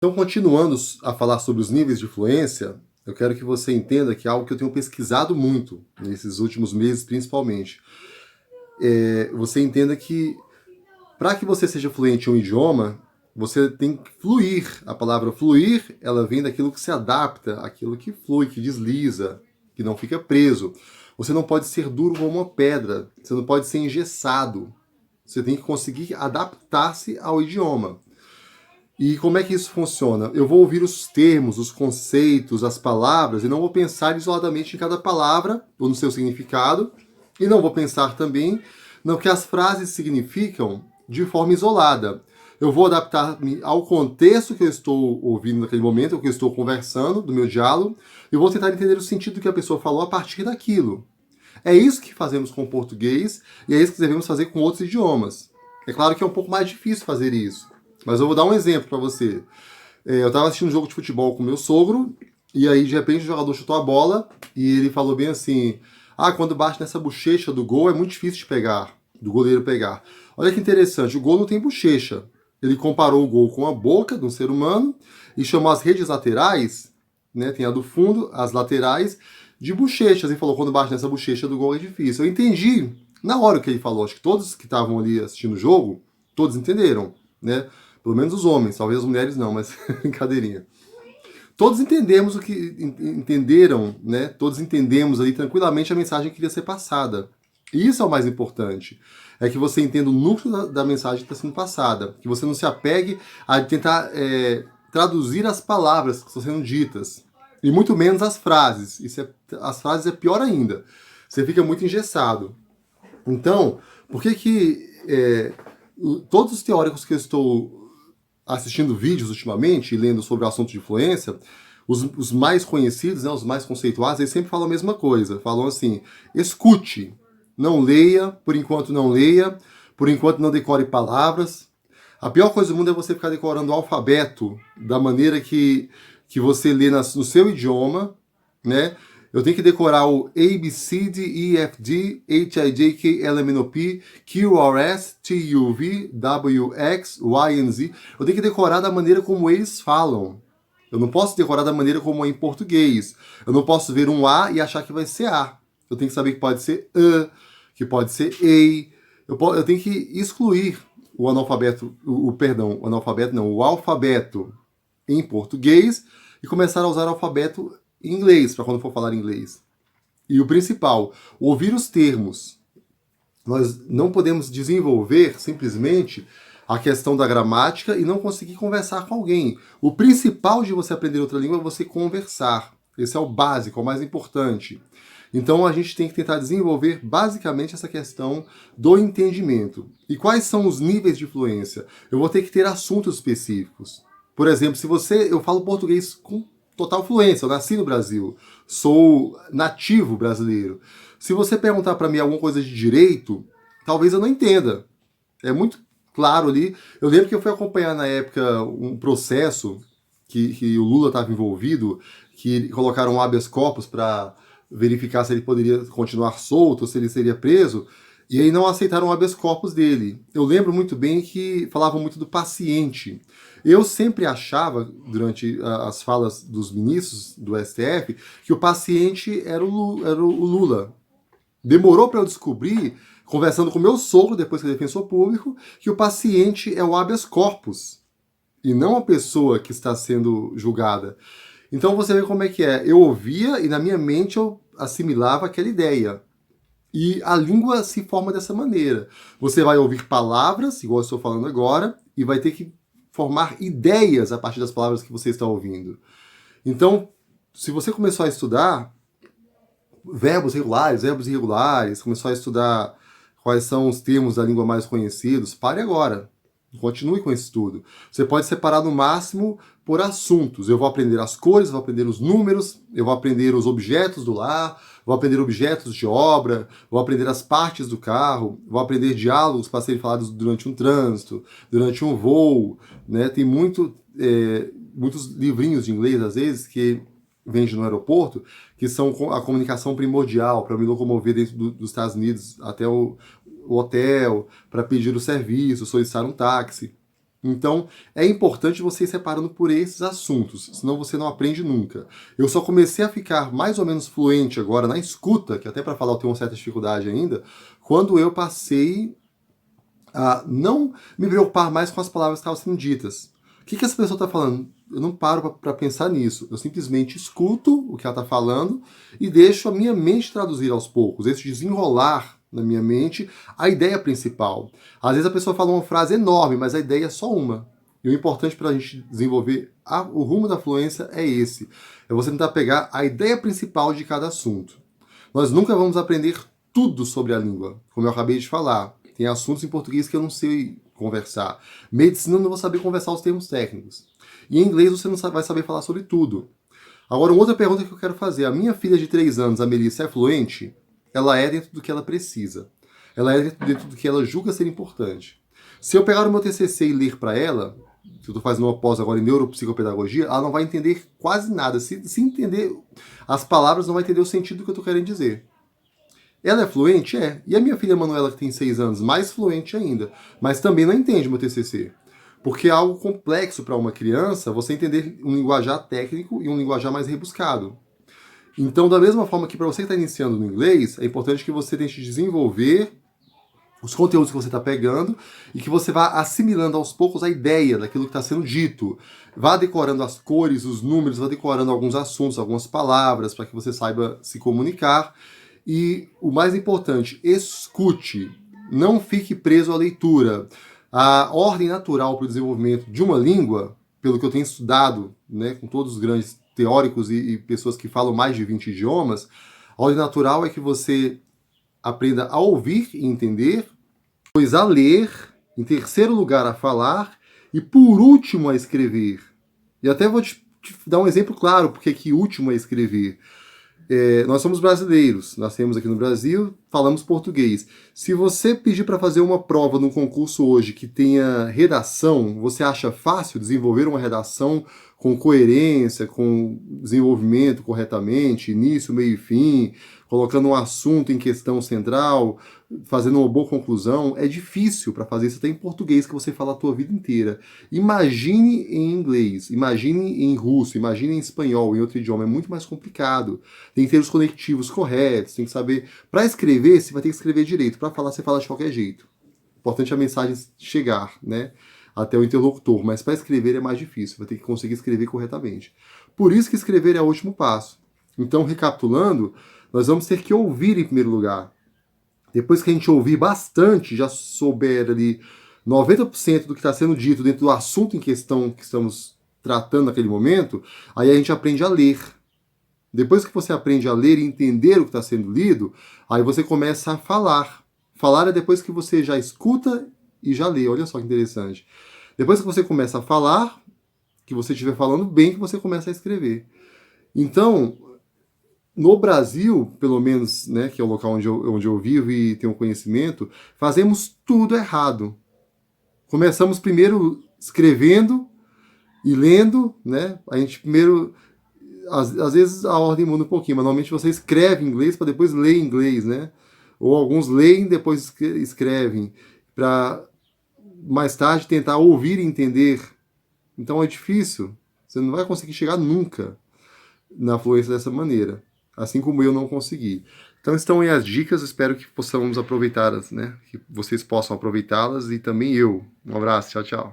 Então, continuando a falar sobre os níveis de fluência, eu quero que você entenda que é algo que eu tenho pesquisado muito, nesses últimos meses principalmente. Você entenda que, para que você seja fluente em um idioma, você tem que fluir. A palavra fluir, ela vem daquilo que se adapta, aquilo que flui, que desliza, que não fica preso. Você não pode ser duro como uma pedra, você não pode ser engessado. Você tem que conseguir adaptar-se ao idioma. E como é que isso funciona? Eu vou ouvir os termos, os conceitos, as palavras, e não vou pensar isoladamente em cada palavra ou no seu significado, e não vou pensar também no que as frases significam de forma isolada. Eu vou adaptar-me ao contexto que eu estou ouvindo naquele momento, o que eu estou conversando, do meu diálogo, e vou tentar entender o sentido que a pessoa falou a partir daquilo. É isso que fazemos com o português, e é isso que devemos fazer com outros idiomas. É claro que é um pouco mais difícil fazer isso, mas eu vou dar um exemplo para você. Eu estava assistindo um jogo de futebol com meu sogro, e aí de repente o jogador chutou a bola, e ele falou bem assim: ah, quando bate nessa bochecha do gol é muito difícil de pegar, do goleiro pegar. Olha que interessante, o gol não tem bochecha. Ele comparou o gol com a boca de um ser humano e chamou as redes laterais, né, tem a do fundo, as laterais, de bochechas. Ele falou, quando bate nessa bochecha do gol é difícil. Eu entendi na hora que ele falou, acho que todos que estavam ali assistindo o jogo, todos entenderam, né? Pelo menos os homens, talvez as mulheres não, mas brincadeirinha. Todos entendemos o que entenderam, né? Todos entendemos ali tranquilamente a mensagem que queria ser passada. E isso é o mais importante. É que você entenda o núcleo da mensagem que está sendo passada. Que você não se apegue a tentar traduzir as palavras que estão sendo ditas. E muito menos as frases. As frases é pior ainda. Você fica muito engessado. Então, por que todos os teóricos que eu estou assistindo vídeos ultimamente e lendo sobre o assunto de influência, os mais conhecidos, né, os mais conceituados, eles sempre falam a mesma coisa. Falam assim, escute, não leia, por enquanto não leia, por enquanto não decore palavras. A pior coisa do mundo é você ficar decorando o alfabeto da maneira que você lê no seu idioma, né? Eu tenho que decorar o A, B, C, D, E, F, G, H, I, J, K, L, M, N, O, P, Q, R, S, T, U, V, W, X, Y, and Z. Eu tenho que decorar da maneira como eles falam. Eu não posso decorar da maneira como é em português. Eu não posso ver um A e achar que vai ser A. Eu tenho que saber que pode ser A, que pode ser A. Eu tenho que excluir o analfabeto, o analfabeto não, o alfabeto em português e começar a usar o alfabeto em inglês, para quando for falar inglês. E o principal, ouvir os termos. Nós não podemos desenvolver simplesmente a questão da gramática e não conseguir conversar com alguém. O principal de você aprender outra língua é você conversar. Esse é o básico, é o mais importante. Então a gente tem que tentar desenvolver basicamente essa questão do entendimento. E quais são os níveis de fluência? Eu vou ter que ter assuntos específicos. Por exemplo, eu falo português com total fluência, eu nasci no Brasil, sou nativo brasileiro. Se você perguntar para mim alguma coisa de direito, talvez eu não entenda. É muito claro ali. Eu lembro que eu fui acompanhar na época um processo que o Lula estava envolvido, que colocaram um habeas corpus para verificar se ele poderia continuar solto, se ele seria preso, e aí não aceitaram o habeas corpus dele. Eu lembro muito bem que falavam muito do paciente. Eu sempre achava, durante as falas dos ministros do STF, que o paciente era o Lula. Demorou para eu descobrir, conversando com meu sogro, depois que é defensor público, que o paciente é o habeas corpus, e não a pessoa que está sendo julgada. Então você vê como é que é. Eu ouvia e na minha mente eu assimilava aquela ideia. E a língua se forma dessa maneira. Você vai ouvir palavras, igual eu estou falando agora, e vai ter que formar ideias a partir das palavras que você está ouvindo. Então, se você começou a estudar verbos regulares, verbos irregulares, começou a estudar quais são os termos da língua mais conhecidos, pare agora. Continue com esse estudo. Você pode separar no máximo por assuntos. Eu vou aprender as cores, vou aprender os números, eu vou aprender os objetos do lar, vou aprender objetos de obra, vou aprender as partes do carro, vou aprender diálogos para serem falados durante um trânsito, durante um voo. Né? Tem muitos livrinhos de inglês, às vezes, que vende no aeroporto, que são a comunicação primordial para me locomover dentro dos Estados Unidos até o hotel, para pedir o serviço, solicitar um táxi. Então, é importante você ir separando por esses assuntos, senão você não aprende nunca. Eu só comecei a ficar mais ou menos fluente agora na escuta, que até para falar eu tenho uma certa dificuldade ainda, quando eu passei a não me preocupar mais com as palavras que estavam sendo ditas. O que essa pessoa está falando? Eu não paro para pensar nisso. Eu simplesmente escuto o que ela está falando e deixo a minha mente traduzir aos poucos, esse desenrolar na minha mente a ideia principal. Às vezes a pessoa fala uma frase enorme, mas a ideia é só uma. E o importante para a gente desenvolver o rumo da fluência é esse. É você tentar pegar a ideia principal de cada assunto. Nós nunca vamos aprender tudo sobre a língua, como eu acabei de falar. Tem assuntos em português que eu não sei conversar. Medicina eu não vou saber conversar os termos técnicos. E em inglês você não vai saber falar sobre tudo. Agora, uma outra pergunta que eu quero fazer. A minha filha de 3 anos, a Melissa, é fluente? Ela é dentro do que ela precisa. Ela é dentro do que ela julga ser importante. Se eu pegar o meu TCC e ler para ela, que eu estou fazendo uma pós agora em neuropsicopedagogia, ela não vai entender quase nada. Se entender as palavras, não vai entender o sentido do que eu estou querendo dizer. Ela é fluente? É. E a minha filha Manuela, que tem 6 anos, mais fluente ainda. Mas também não entende meu TCC. Porque é algo complexo para uma criança você entender um linguajar técnico e um linguajar mais rebuscado. Então, da mesma forma que para você que está iniciando no inglês, é importante que você tente desenvolver os conteúdos que você está pegando e que você vá assimilando aos poucos a ideia daquilo que está sendo dito. Vá decorando as cores, os números, vá decorando alguns assuntos, algumas palavras, para que você saiba se comunicar. E o mais importante, escute. Não fique preso à leitura. A ordem natural para o desenvolvimento de uma língua, pelo que eu tenho estudado, né, com todos os grandes teóricos e pessoas que falam mais de 20 idiomas, a ordem natural é que você aprenda a ouvir e entender, depois a ler, em terceiro lugar a falar e por último a escrever. E até vou te dar um exemplo claro porque que último é escrever. Nós somos brasileiros, nascemos aqui no Brasil, falamos português. Se você pedir para fazer uma prova num concurso hoje que tenha redação, você acha fácil desenvolver uma redação com coerência, com desenvolvimento corretamente, início, meio e fim, colocando um assunto em questão central, fazendo uma boa conclusão? É difícil para fazer isso até em português que você fala a tua vida inteira. Imagine em inglês, imagine em russo, imagine em espanhol, em outro idioma, é muito mais complicado. Tem que ter os conectivos corretos, tem que saber. Para escrever, você vai ter que escrever direito. Para falar, você fala de qualquer jeito. O importante é a mensagem chegar, né, até o interlocutor. Mas para escrever é mais difícil. Vai ter que conseguir escrever corretamente. Por isso que escrever é o último passo. Então, recapitulando, nós vamos ter que ouvir em primeiro lugar. Depois que a gente ouvir bastante, já souber ali 90% do que está sendo dito dentro do assunto em questão que estamos tratando naquele momento, aí a gente aprende a ler. Depois que você aprende a ler e entender o que está sendo lido, aí você começa a falar. Falar é depois que você já escuta e já lê. Olha só que interessante. Depois que você começa a falar, que você estiver falando bem, que você começa a escrever. Então, no Brasil, pelo menos, né, que é o local onde eu vivo e tenho conhecimento, fazemos tudo errado. Começamos primeiro escrevendo e lendo, né? A gente primeiro... Às vezes a ordem muda um pouquinho, mas normalmente você escreve em inglês para depois ler em inglês, né? Ou alguns leem e depois escrevem, para mais tarde tentar ouvir e entender. Então é difícil. Você não vai conseguir chegar nunca na fluência dessa maneira. Assim como eu não consegui. Então estão aí as dicas, espero que possamos aproveitá-las, né? Que vocês possam aproveitá-las e também eu. Um abraço, tchau, tchau.